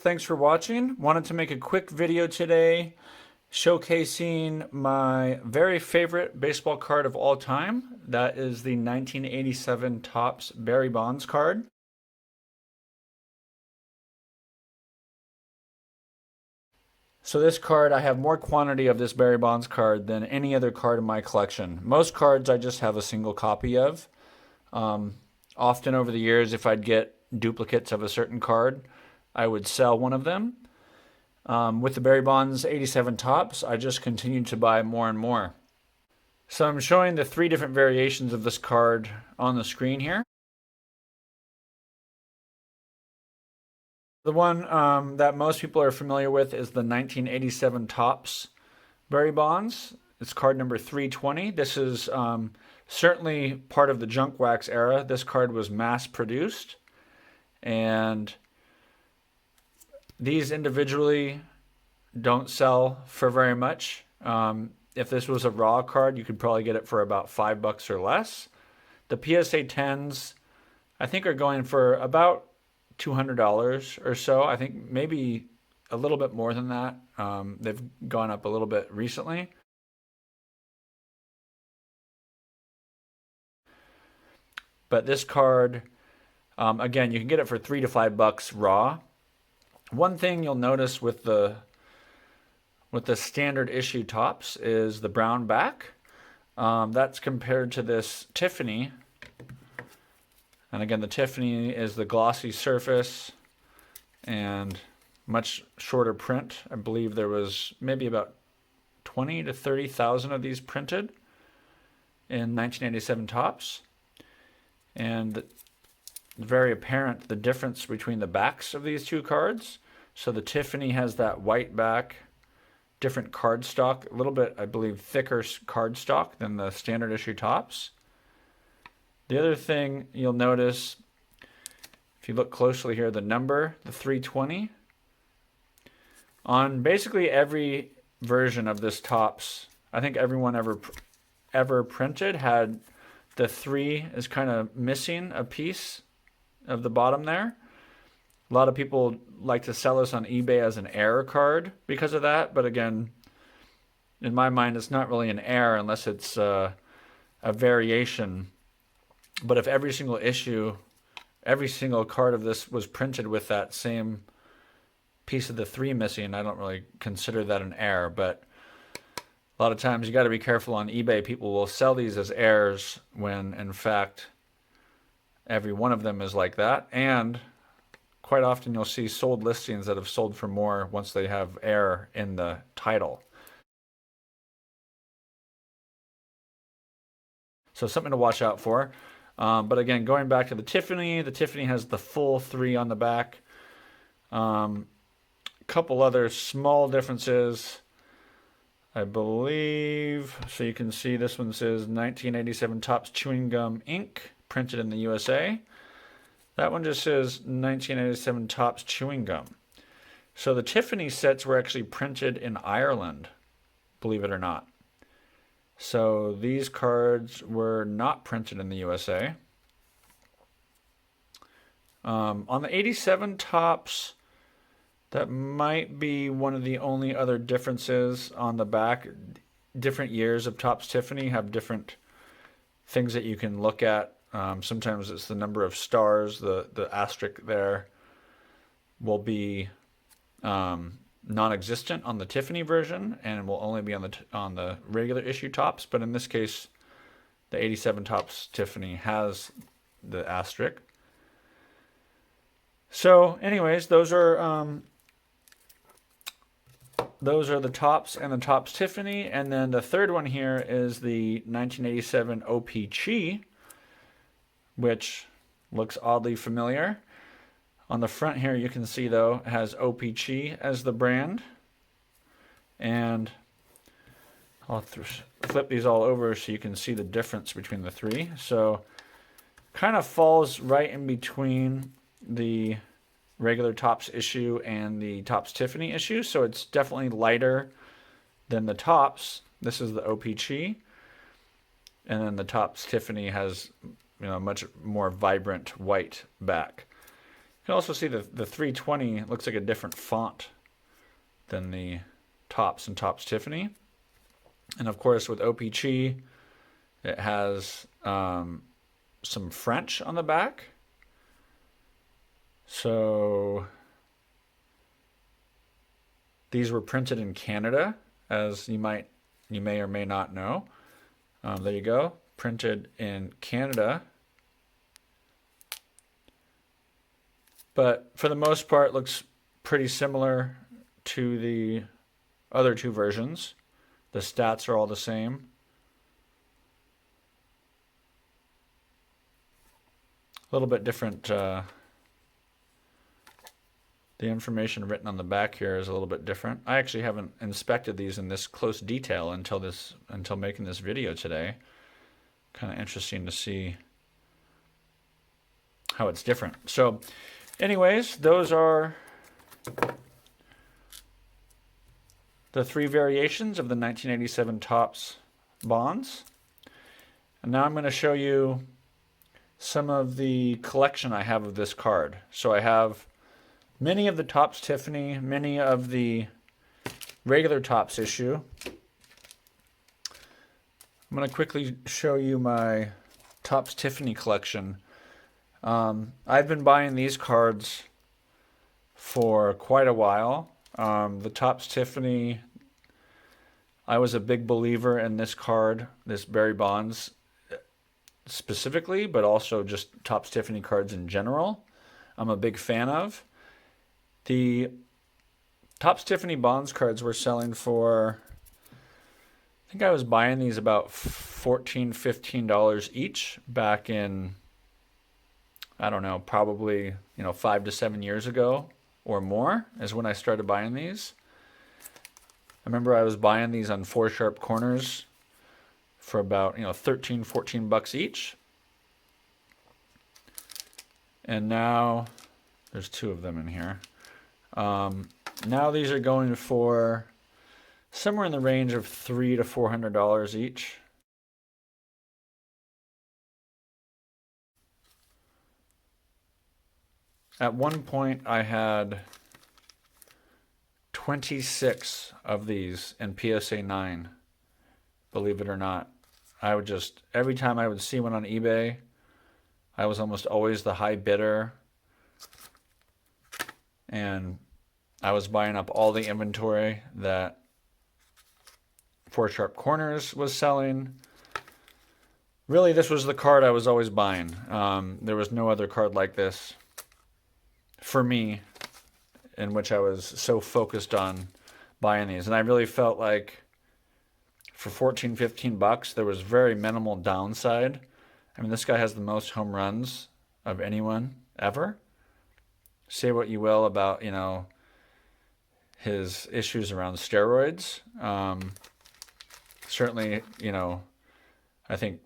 Thanks for watching. Wanted to make a quick video today showcasing my very favorite baseball card of all time. That is the 1987 Topps Barry Bonds card. So this card, I have more quantity of this Barry Bonds card than any other card in my collection. Most cards I just have a single copy of. Often over the years, if I'd get duplicates of a certain card, I would sell one of them. With the Barry Bonds 87 Topps, I just continued to buy more and more. So I'm showing the three different variations of this card on the screen here. The one that most people are familiar with is the 1987 Topps Barry Bonds. It's card number 320. This is certainly part of the junk wax era. This card was mass produced, and these individually don't sell for very much. If this was a raw card, you could probably get it for about $5 or less. The PSA 10s, I think, are going for about $200 or so. I think maybe a little bit more than that. They've gone up a little bit recently. But this card, again, you can get it for $3 to $5 raw. One thing you'll notice with the standard issue Topps is the brown back. That's compared to this Tiffany. And again, the Tiffany is the glossy surface and much shorter print. I believe there was maybe about 20 to 30,000 of these printed in 1987 Topps. And it's very apparent the difference between the backs of these two cards. So the Tiffany has that white back, different cardstock, a little bit, I believe, thicker cardstock than the standard issue Topps. The other thing you'll notice, if you look closely here, the number, the 320. On basically every version of this Topps, I think everyone ever printed had the 3 is kind of missing a piece of the bottom there. A lot of people like to sell this on eBay as an error card because of that, but again, in my mind, it's not really an error unless it's a variation. But if every single issue, every single card of this was printed with that same piece of the 3 missing, I don't really consider that an error. But a lot of times you got to be careful on eBay. People will sell these as errors when, in fact, every one of them is like that. And quite often you'll see sold listings that have sold for more once they have error in the title. So something to watch out for. But again, going back to the Tiffany has the full 3 on the back. Couple other small differences, I believe. So you can see this one says 1987 Topps Chewing Gum Ink, printed in the USA. That one just says 1987 Topps Chewing Gum. So the Tiffany sets were actually printed in Ireland, believe it or not. So these cards were not printed in the USA. On the 87 Topps, that might be one of the only other differences on the back. Different years of Topps Tiffany have different things that you can look at. Sometimes it's the number of stars. The asterisk there will be non-existent on the Tiffany version and will only be on the regular issue Topps. But in this case, the 87 Topps Tiffany has the asterisk. So, anyways, those are the Topps and the Topps Tiffany, and then the third one here is the 1987 O-Pee-Chee, which looks oddly familiar. On the front here, you can see, though, it has O-Pee-Chee as the brand. And I'll flip these all over so you can see the difference between the 3. So kind of falls right in between the regular Topps issue and the Topps Tiffany issue. So it's definitely lighter than the Topps. This is the O-Pee-Chee. And then the Topps Tiffany has, much more vibrant white back. You can also see the 320 looks like a different font than the Topps and Topps Tiffany. And of course with O-Pee-Chee, it has some French on the back. So these were printed in Canada, as you may or may not know. There you go, printed in Canada. But for the most part, looks pretty similar to the other two versions. The stats are all the same. A little bit different. The information written on the back here is a little bit different. I actually haven't inspected these in this close detail until making this video today. Kind of interesting to see how it's different. So anyways, those are the three variations of the 1987 Topps bonds. And now I'm going to show you some of the collection I have of this card. So I have many of the Topps Tiffany, many of the regular Topps issue. I'm going to quickly show you my Topps Tiffany collection. I've been buying these cards for quite a while. The Topps Tiffany, I was a big believer in this card, this Barry Bonds specifically, but also just Topps Tiffany cards in general. I'm a big fan of. The Topps Tiffany Bonds cards were selling for, I think I was buying these about $14, $15 each back in, I don't know, probably 5 to 7 years ago or more is when I started buying these. I remember I was buying these on 4 Sharp Corners for about 13, 14 bucks each. And now there's 2 of them in here. Now these are going for somewhere in the range of $300 to $400 each. At one point I had 26 of these in PSA 9, believe it or not. I would just, every time I would see one on eBay, I was almost always the high bidder. And I was buying up all the inventory that 4 Sharp Corners was selling. Really, this was the card I was always buying. There was no other card like this for me, in which I was so focused on buying these. And I really felt like for 14, 15 bucks, there was very minimal downside. I mean, this guy has the most home runs of anyone ever. Say what you will about, his issues around steroids. Certainly, I think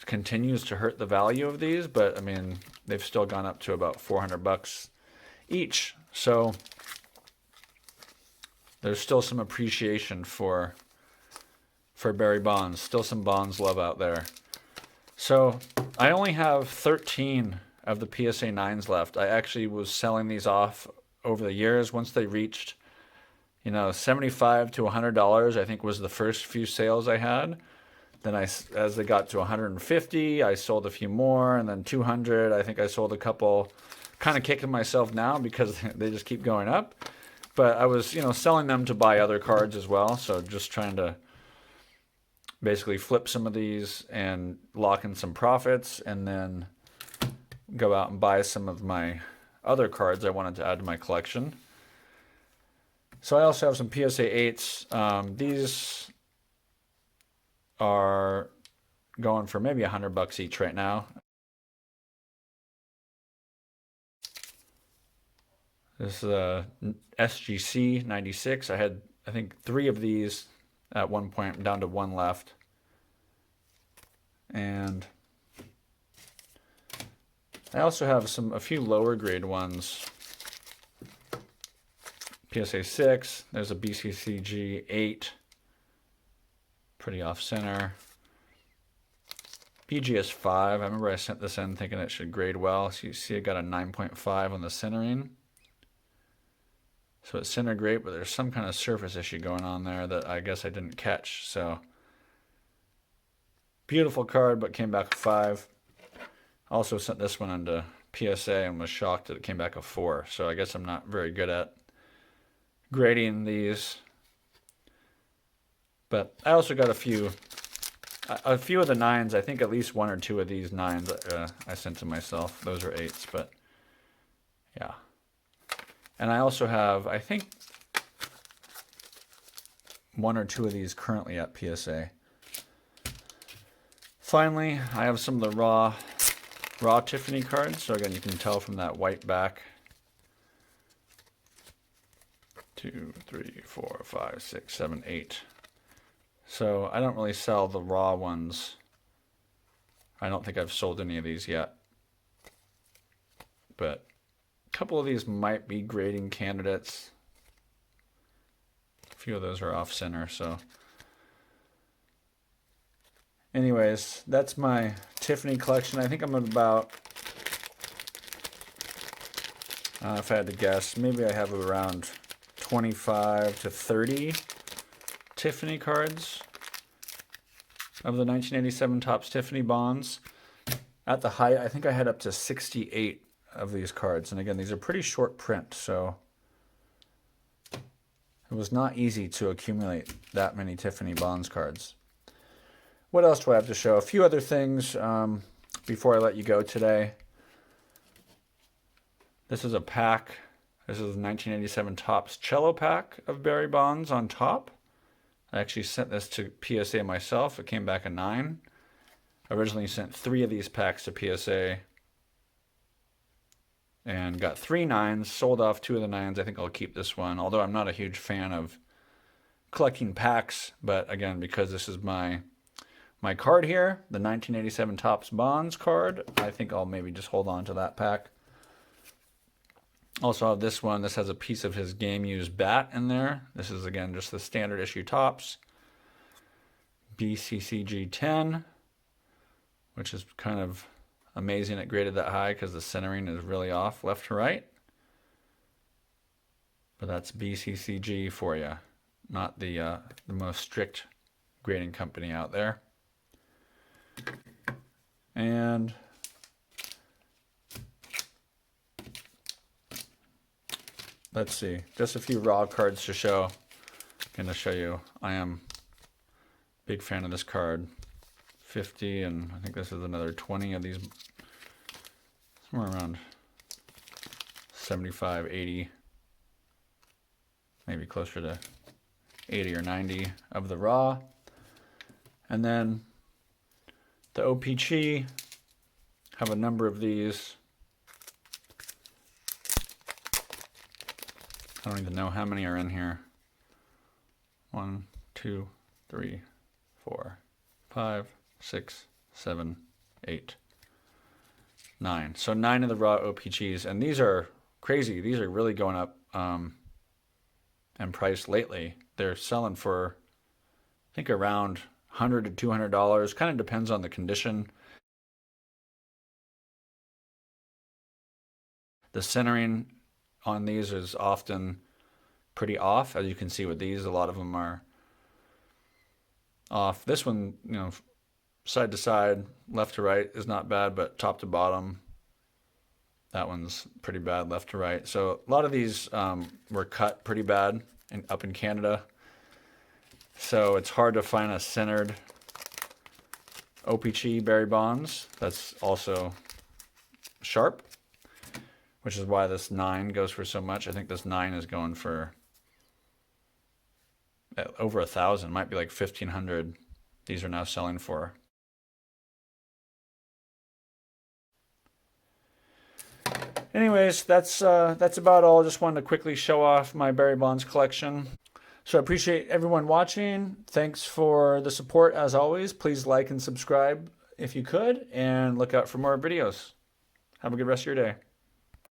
continues to hurt the value of these, but I mean, they've still gone up to about 400 bucks each. So there's still some appreciation for Barry Bonds, still some Bonds love out there. So I only have 13 of the PSA 9s left. I actually was selling these off over the years. Once they reached, $75 to $100, I think was the first few sales I had. Then as they got to 150, I sold a few more, and then 200, I think I sold a couple. Kind of kicking myself now because they just keep going up. But I was, selling them to buy other cards as well. So just trying to basically flip some of these and lock in some profits, and then go out and buy some of my other cards I wanted to add to my collection. So I also have some PSA 8s. These are going for maybe 100 bucks each right now. This is a SGC 96. I had, I think, 3 of these at one point, down to 1 left. And I also have a few lower grade ones. PSA 6, there's a BCCG 8, pretty off center. BGS 5. I remember I sent this in thinking it should grade well. So you see it got a 9.5 on the centering. So it's center great, but there's some kind of surface issue going on there that I guess I didn't catch. So beautiful card, but came back a 5. Also sent this one into PSA and was shocked that it came back a 4. So I guess I'm not very good at grading these. But I also got a few of the 9s. I think at least 1 or 2 of these 9s I sent to myself. Those are 8s, but yeah. And I also have, I think, 1 or 2 of these currently at PSA. Finally, I have some of the raw Tiffany cards. So again, you can tell from that white back. 2, 3, 4, 5, 6, 7, 8. So I don't really sell the raw ones. I don't think I've sold any of these yet. But a couple of these might be grading candidates. A few of those are off center, so. Anyways, that's my Tiffany collection. I think I'm at about, if I had to guess, maybe I have around 25 to 30 Tiffany cards of the 1987 Topps Tiffany bonds. At the height, I think I had up to 68 of these cards. And again, these are pretty short print, so it was not easy to accumulate that many Tiffany bonds cards. What else do I have to show? A few other things before I let you go today. This is a pack. This is the 1987 Topps Cello pack of Barry Bonds on top. I actually sent this to PSA myself. It came back a 9. I originally sent 3 of these packs to PSA and got 3 9s, sold off 2 of the 9s. I think I'll keep this one, although I'm not a huge fan of collecting packs. But again, because this is my card here, the 1987 Topps Bonds card, I think I'll maybe just hold on to that pack. Also have this one. This has a piece of his game-used bat in there. This is, again, just the standard issue Topps. BCCG 10, which is kind of amazing it graded that high because the centering is really off left to right. But that's BCCG for you, not the most strict grading company out there. And let's see, just a few raw cards to show. I'm going to show you, I am a big fan of this card. 50, and I think this is another 20 of these, somewhere around 75, 80, maybe closer to 80 or 90 of the raw. And then the O-Pee-Chee, have a number of these. I don't even know how many are in here. 1, 2, 3, 4, 5, 6, 7, 8, 9. So 9 of the raw O-Pee-Chees, and these are crazy. These are really going up in price lately. They're selling for, I think, around $100 to $200. Kind of depends on the condition. The centering on these is often pretty off, as you can see with these. A lot of them are off. This one, you know, side to side, left to right is not bad, but top to bottom, that one's pretty bad, left to right. So a lot of these were cut pretty bad up in Canada. So it's hard to find a centered O-Pee-Chee Barry Bonds that's also sharp, which is why this 9 goes for so much. I think this 9 is going for over 1,000, might be like 1,500. These are now selling for. Anyways, that's about all. Just wanted to quickly show off my Barry Bonds collection. So I appreciate everyone watching. Thanks for the support as always. Please like and subscribe if you could, and look out for more videos. Have a good rest of your day.